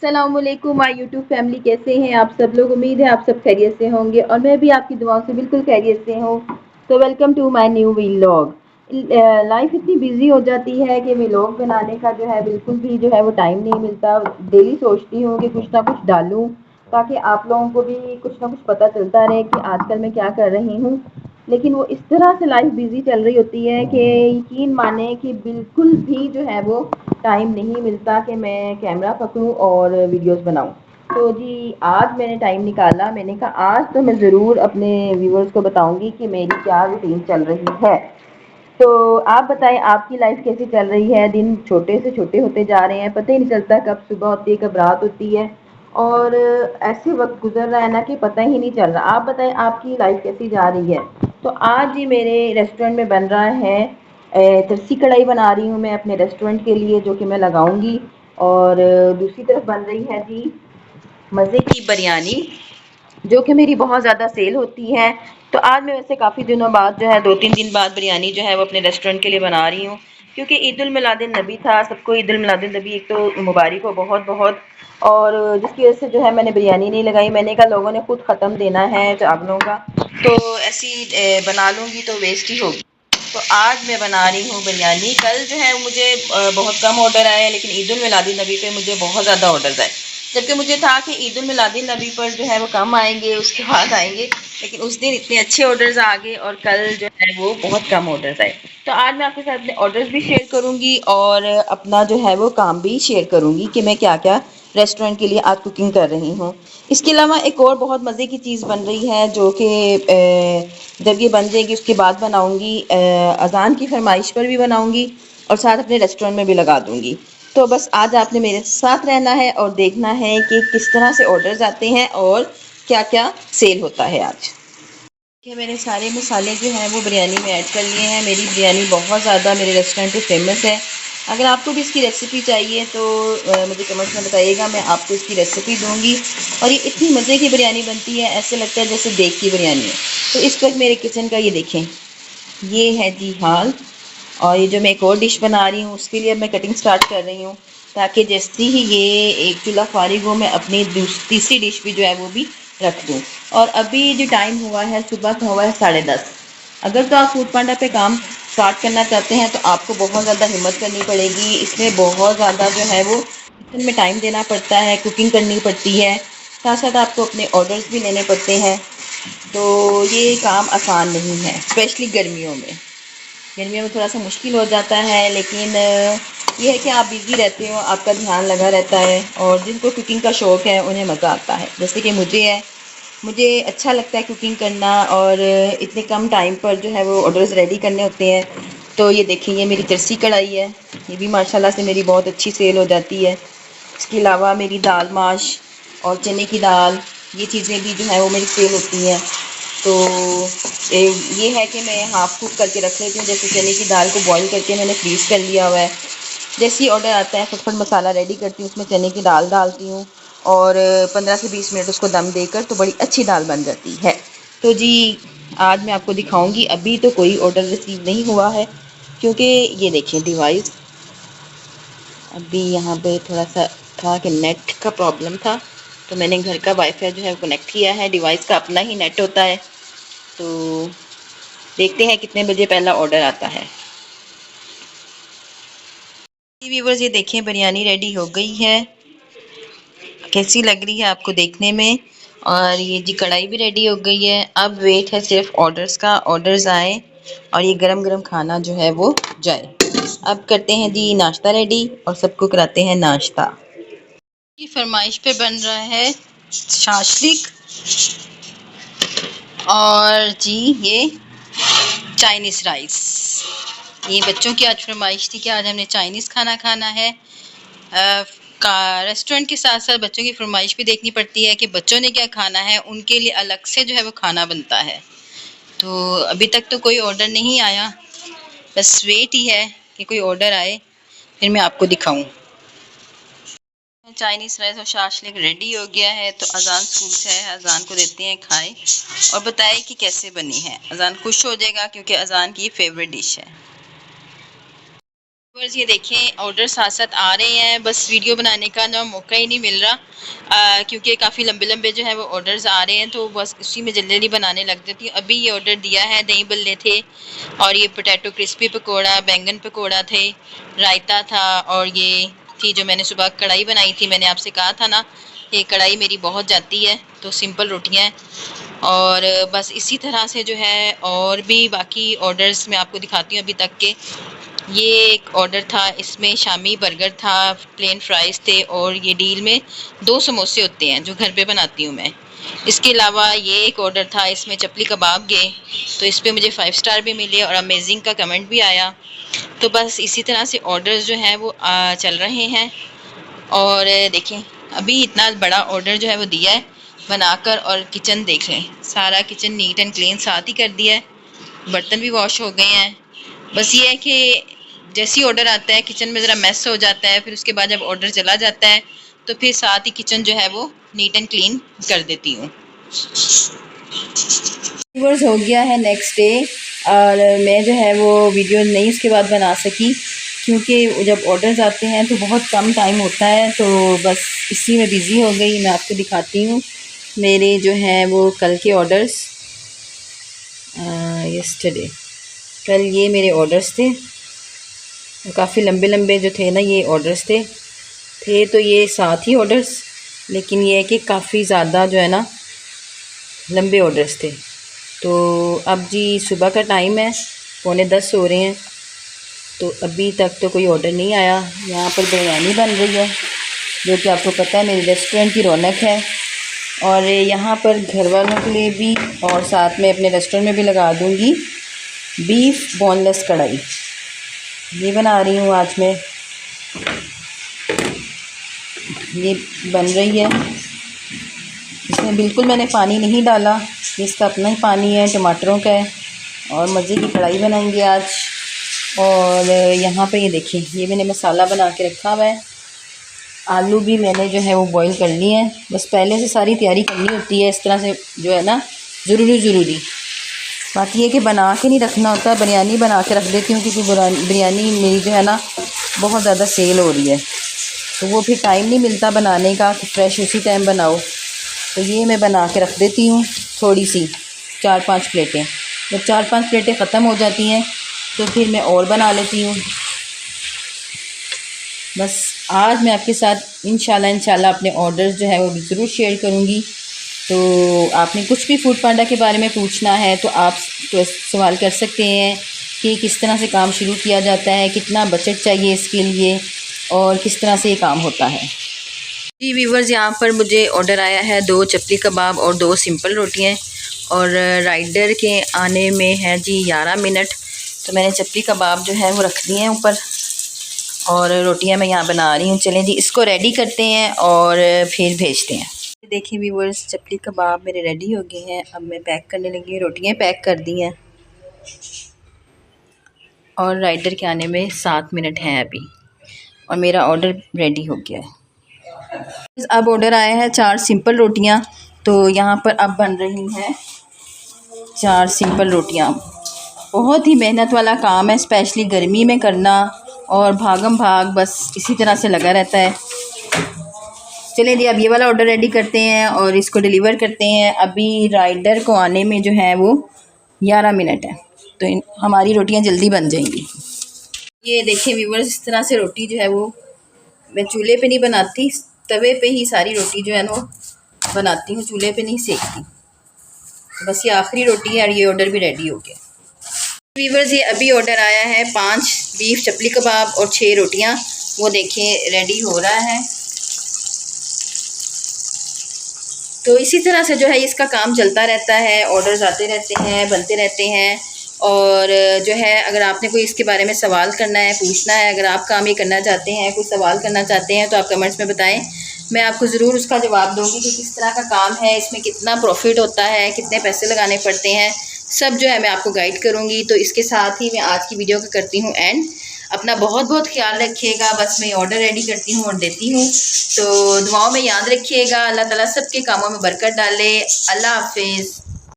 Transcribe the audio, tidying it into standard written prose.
अस्सलामुअलैकुम my YouTube family, कैसे हैं आप सब लोग। उम्मीद है आप सब खैरियत से होंगे और मैं भी आपकी दुआओं से बिल्कुल खैरियत से हूँ। तो welcome to my new vlog. Life इतनी बिजी हो जाती है कि व्लॉग बनाने का जो है बिल्कुल भी जो है वो टाइम नहीं मिलता। डेली सोचती हूँ कि कुछ ना कुछ डालूँ ताकि आप लोगों को भी कुछ ना कुछ पता चलता रहे कि आजकल मैं क्या कर रही हूँ। लेकिन वो इस तरह से लाइफ बिजी चल रही होती है कि यकीन माने कि बिल्कुल भी जो है वो टाइम नहीं मिलता कि मैं कैमरा पकड़ूं और वीडियोस बनाऊं। तो जी आज मैंने टाइम निकाला, मैंने कहा आज तो मैं ज़रूर अपने व्यूअर्स को बताऊंगी कि मेरी क्या रूटीन चल रही है। तो आप बताएं आपकी लाइफ कैसी चल रही है। दिन छोटे से छोटे होते जा रहे हैं, पता ही नहीं चलता कब सुबह होती है कब रात होती है और ऐसे वक्त गुजर रहा है ना कि पता ही नहीं चल रहा। आप बताएं आपकी लाइफ कैसी जा रही है। तो आज जी मेरे रेस्टोरेंट में बन रहा है तरसी कढ़ाई बना रही हूँ मैं अपने रेस्टोरेंट के लिए, जो कि मैं लगाऊंगी। और दूसरी तरफ बन रही है जी मज़े की बिरयानी, जो कि मेरी बहुत ज़्यादा सेल होती है। तो आज मैं वैसे काफ़ी दिनों बाद जो है 2-3 दिन बाद बिरयानी जो है वो अपने रेस्टोरेंट के लिए बना रही हूँ, क्योंकि ईद उल मिलादुन नबी था। सबको ईद उल मिलादुन नबी एक तो मुबारक हो बहुत बहुत। और जिसकी वजह से जो है मैंने बिरयानी नहीं लगाई। मैंने कहा लोगों ने खुद ख़त्म देना है चावलों का, तो ऐसी बना लूँगी तो वेस्ट ही होगी। तो आज मैं बना रही हूँ बिरयानी। कल जो है मुझे बहुत कम ऑर्डर आए, लेकिन ईद उल मिलादुन नबी पे मुझे बहुत ज़्यादा ऑर्डर आए। जबकि मुझे था कि ईद उल मिलादुन नबी पर जो है वो कम आएंगे, उसके बाद आएंगे, लेकिन उस दिन इतने अच्छे ऑर्डर्स आ गए और कल जो है वो बहुत कम ऑर्डर्स आए। तो आज मैं आपके साथ अपने ऑर्डर्स भी शेयर करूंगी और अपना जो है वो काम भी शेयर करूंगी कि मैं क्या क्या रेस्टोरेंट के लिए आज कुकिंग कर रही हूँ। इसके अलावा एक और बहुत मज़े की चीज़ बन रही है, जो कि जब ये बन जाएगी उसके बाद बनाऊंगी। अजान की फरमाइश पर भी बनाऊंगी और साथ अपने रेस्टोरेंट में भी लगा दूंगी। तो बस आज आपने मेरे साथ रहना है और देखना है कि किस तरह से ऑर्डर्स आते हैं और क्या क्या सेल होता है आज। ये मैंने सारे मसाले जो हैं वो बिरयानी में ऐड कर लिए हैं। मेरी बिरयानी बहुत ज़्यादा मेरे रेस्टोरेंट पे फेमस है। अगर आपको भी इसकी रेसिपी चाहिए तो मुझे कमेंट्स में बताइएगा, मैं आपको इसकी रेसिपी दूंगी। और ये इतनी मज़े की बिरयानी बनती है, ऐसे लगता है जैसे देग की बिरयानी है। तो इस वक्त मेरे किचन का ये देखें, ये है जी हाल। और ये जो मैं एक और डिश बना रही हूँ उसके लिए अब मैं कटिंग स्टार्ट कर रही हूँ, ताकि जैसे ही ये एक चूल्हा फारिग हो मैं अपनी तीसरी डिश भी जो है वो भी रख दूँ। और अभी जो टाइम हुआ है सुबह का हुआ है 10:30। अगर तो आप फूड पांडा पे काम स्टार्ट करना चाहते हैं तो आपको बहुत ज़्यादा हिम्मत करनी पड़ेगी। इसमें बहुत ज़्यादा जो है वो किचन में टाइम देना पड़ता है, कुकिंग करनी पड़ती है, साथ साथ आपको अपने ऑर्डर्स भी लेने पड़ते हैं। तो ये काम आसान नहीं है, स्पेशली गर्मियों में। गर्मियों में थोड़ा सा मुश्किल हो जाता है, लेकिन ये है कि आप बिज़ी रहते हो, आपका ध्यान लगा रहता है और जिनको कुकिंग का शौक़ है उन्हें मज़ा आता है, जैसे कि मुझे है। मुझे अच्छा लगता है कुकिंग करना और इतने कम टाइम पर जो है वो ऑर्डर्स रेडी करने होते हैं। तो ये देखिए, ये मेरी तरसी कढ़ाई है, ये भी माशाल्लाह से मेरी बहुत अच्छी सेल हो जाती है। इसके अलावा मेरी दाल माश और चने की दाल, ये चीज़ें भी जो है वो मेरी सेल होती हैं। तो ये है कि मैं हाफ़ कुक करके रख लेती हूँ। जैसे चने की दाल को बॉईल करके मैंने फ्रीज़ कर लिया हुआ है। जैसे ही ऑर्डर आता है फटफट मसाला रेडी करती हूँ, उसमें चने की दाल डालती हूँ और 15 से 20 मिनट उसको दम देकर तो बड़ी अच्छी दाल बन जाती है। तो जी आज मैं आपको दिखाऊंगी। अभी तो कोई ऑर्डर रिसीव नहीं हुआ है, क्योंकि ये देखिए डिवाइस अभी यहाँ पे थोड़ा सा था कि नेट का प्रॉब्लम था, तो मैंने घर का वाईफाई जो है कनेक्ट किया है। डिवाइस का अपना ही नेट होता है। तो देखते हैं कितने बजे पहला ऑर्डर आता है। व्यूवर्स ये देखें, बिरयानी रेडी हो गई है। कैसी लग रही है आपको देखने में। और ये जी कढ़ाई भी रेडी हो गई है। अब वेट है सिर्फ ऑर्डर्स का, ऑर्डर्स आए और ये गरम गरम खाना जो है वो जाए। अब करते हैं जी नाश्ता रेडी और सबको कराते हैं नाश्ता। की फरमाइश पे बन रहा है शाशलिक और जी ये चाइनीज़ राइस। ये बच्चों की आज फरमाइश थी कि आज हमने चाइनीज़ खाना खाना है। का रेस्टोरेंट के साथ साथ बच्चों की फरमाइश भी देखनी पड़ती है कि बच्चों ने क्या खाना है, उनके लिए अलग से जो है वो खाना बनता है। तो अभी तक तो कोई ऑर्डर नहीं आया, बस वेट ही है कि कोई ऑर्डर आए फिर मैं आपको दिखाऊं। चाइनीज़ राइस और शाशलिक रेडी हो गया है। तो अजान स्कूल से है, अजान को देते हैं खाए और बताए कि कैसे बनी है। अजान खुश हो जाएगा क्योंकि अजान की फेवरेट डिश है। बस ये देखें ऑर्डर साथ साथ आ रहे हैं, बस वीडियो बनाने का ना मौका ही नहीं मिल रहा, क्योंकि काफ़ी लंबे लंबे जो है वो ऑर्डर्स आ रहे हैं, तो बस उसी में जल्दी जल्दी बनाने लग जाती हूँ। अभी ये ऑर्डर दिया है, दही बल्ले थे और ये पोटैटो क्रिस्पी पकौड़ा, बैंगन पकौड़ा थे, रायता था, और ये थी जो मैंने सुबह कढ़ाई बनाई थी। मैंने आपसे कहा था ना ये कढ़ाई मेरी बहुत जाती है, तो सिंपल रोटियाँ हैं। और बस इसी तरह से जो है और भी बाकी ऑर्डर्स मैं आपको दिखाती हूँ अभी तक के। ये एक ऑर्डर था, इसमें शामी बर्गर था, प्लेन फ्राइज़ थे, और ये डील में 2 समोसे होते हैं जो घर पे बनाती हूँ मैं। इसके अलावा ये एक ऑर्डर था, इसमें चपली कबाब गए, तो इस पे मुझे 5 स्टार भी मिले और अमेजिंग का कमेंट भी आया। तो बस इसी तरह से ऑर्डर्स जो हैं वो चल रहे हैं। और देखें अभी इतना बड़ा ऑर्डर जो है वो दिया है बनाकर, और किचन देख लें, सारा किचन नीट एंड क्लीन साथ ही कर दिया है, बर्तन भी वॉश हो गए हैं। बस ये है कि जैसे ही ऑर्डर आता है किचन में ज़रा मैस हो जाता है, फिर उसके बाद जब ऑर्डर चला जाता है तो फिर साथ ही किचन जो है वो नीट एंड क्लीन कर देती हूँ। हो गया है नेक्स्ट डे, और मैं जो है वो वीडियो नहीं उसके बाद बना सकी, क्योंकि जब ऑर्डर्स आते हैं तो बहुत कम टाइम होता है, तो बस इसी में बिज़ी हो गई। मैं आपको दिखाती हूँ मेरे जो हैं वो कल के ऑर्डर्स, यस्टरडे, कल ये मेरे ऑर्डर्स थे, काफ़ी लंबे लंबे जो थे ना ये ऑर्डर्स थे तो ये 7 ही ऑर्डर्स, लेकिन ये है कि काफ़ी ज़्यादा जो है ना लंबे ऑर्डर्स थे। तो अब जी सुबह का टाइम है, 9:45 हो रहे हैं, तो अभी तक तो कोई ऑर्डर नहीं आया। यहाँ पर बिरयानी बन रही है, जो कि आपको पता है मेरे रेस्टोरेंट की रौनक है, और यहाँ पर घर वालों के लिए भी, और साथ में अपने रेस्टोरेंट में भी लगा दूँगी बीफ बोनलेस कढ़ाई, ये बना रही हूँ आज मैं। ये बन रही है, इसमें बिल्कुल मैंने पानी नहीं डाला, इसका अपना ही पानी है, टमाटरों का है, और मज़े की कढ़ाई बनाएंगे आज। और यहाँ पे ये देखिए ये मैंने मसाला बना के रखा हुआ है, आलू भी मैंने जो है वो बॉईल कर लिए हैं, बस पहले से सारी तैयारी करनी होती है इस तरह से जो है ना, ज़रूरी। बाकी ये कि बना के नहीं रखना होता, बिरयानी बना के रख देती हूँ, क्योंकि बिरयानी मेरी जो है ना बहुत ज़्यादा सेल हो रही है, तो वो फिर टाइम नहीं मिलता बनाने का कि फ़्रेश उसी टाइम बनाओ। तो ये मैं बना के रख देती हूँ थोड़ी सी, 4-5 प्लेटें। जब 4-5 प्लेटें ख़त्म हो जाती हैं तो फिर मैं और बना लेती हूँ। बस आज मैं आपके साथ इंशाल्लाह अपने ऑर्डर्स जो है वो ज़रूर शेयर करूँगी। तो आपने कुछ भी फूड पांडा के बारे में पूछना है तो आप सवाल कर सकते हैं कि किस तरह से काम शुरू किया जाता है, कितना बजट चाहिए इसके लिए, और किस तरह से ये काम होता है। जी व्यूवर्स, यहाँ पर मुझे ऑर्डर आया है 2 चपली कबाब और 2 सिंपल रोटियाँ, और राइडर के आने में है जी 11 मिनट। तो मैंने चपली कबाब जो है वो रख दिए हैं ऊपर, और रोटियाँ मैं यहाँ बना रही हूँ। चलें जी इसको रेडी करते हैं और फिर भेजते हैं। देखिए व्यूवर्स, चपली कबाब मेरे रेडी हो गए हैं, अब मैं पैक करने लगी। रोटियाँ पैक कर दी हैं, और राइडर के आने में 7 मिनट हैं अभी, और मेरा ऑर्डर रेडी हो गया है। अब ऑर्डर आया है 4 सिंपल रोटियां, तो यहाँ पर अब बन रही हैं 4 सिंपल रोटियां। बहुत ही मेहनत वाला काम है, स्पेशली गर्मी में करना, और भागम भाग बस इसी तरह से लगा रहता है। चलिए जी अब ये वाला ऑर्डर रेडी करते हैं और इसको डिलीवर करते हैं। अभी राइडर को आने में जो है वो 11 मिनट है, तो हमारी रोटियां जल्दी बन जाएंगी। ये देखिए व्यूवर्स, इस तरह से रोटी जो है वो मैं चूल्हे पे नहीं बनाती, तवे पे ही सारी रोटी जो है ना बनाती हूँ, चूल्हे पे नहीं सेकती। तो बस ये आखिरी रोटी है और ये ऑर्डर भी रेडी हो गया। व्यूवर्स, ये अभी ऑर्डर आया है 5 बीफ चपली कबाब और 6 रोटियाँ, वो देखें रेडी हो रहा है। तो इसी तरह से जो है इसका काम चलता रहता है, ऑर्डर्स आते रहते हैं, बनते रहते हैं। और जो है अगर आपने कोई इसके बारे में सवाल करना है, पूछना है, अगर आप काम ये करना चाहते हैं, कोई सवाल करना चाहते हैं, तो आप कमेंट्स में बताएं, मैं आपको ज़रूर उसका जवाब दूंगी कि किस तरह का काम है, इसमें कितना प्रॉफिट होता है, कितने पैसे लगाने पड़ते हैं, सब जो है मैं आपको गाइड करूँगी। तो इसके साथ ही मैं आज की वीडियो को करती हूँ एंड। अपना बहुत बहुत ख्याल रखिएगा। बस मैं ऑर्डर रेडी करती हूँ और देती हूँ, तो दुआओं में याद रखिएगा। अल्लाह ताला सबके कामों में बरकत डाले। अल्लाह हाफिज़।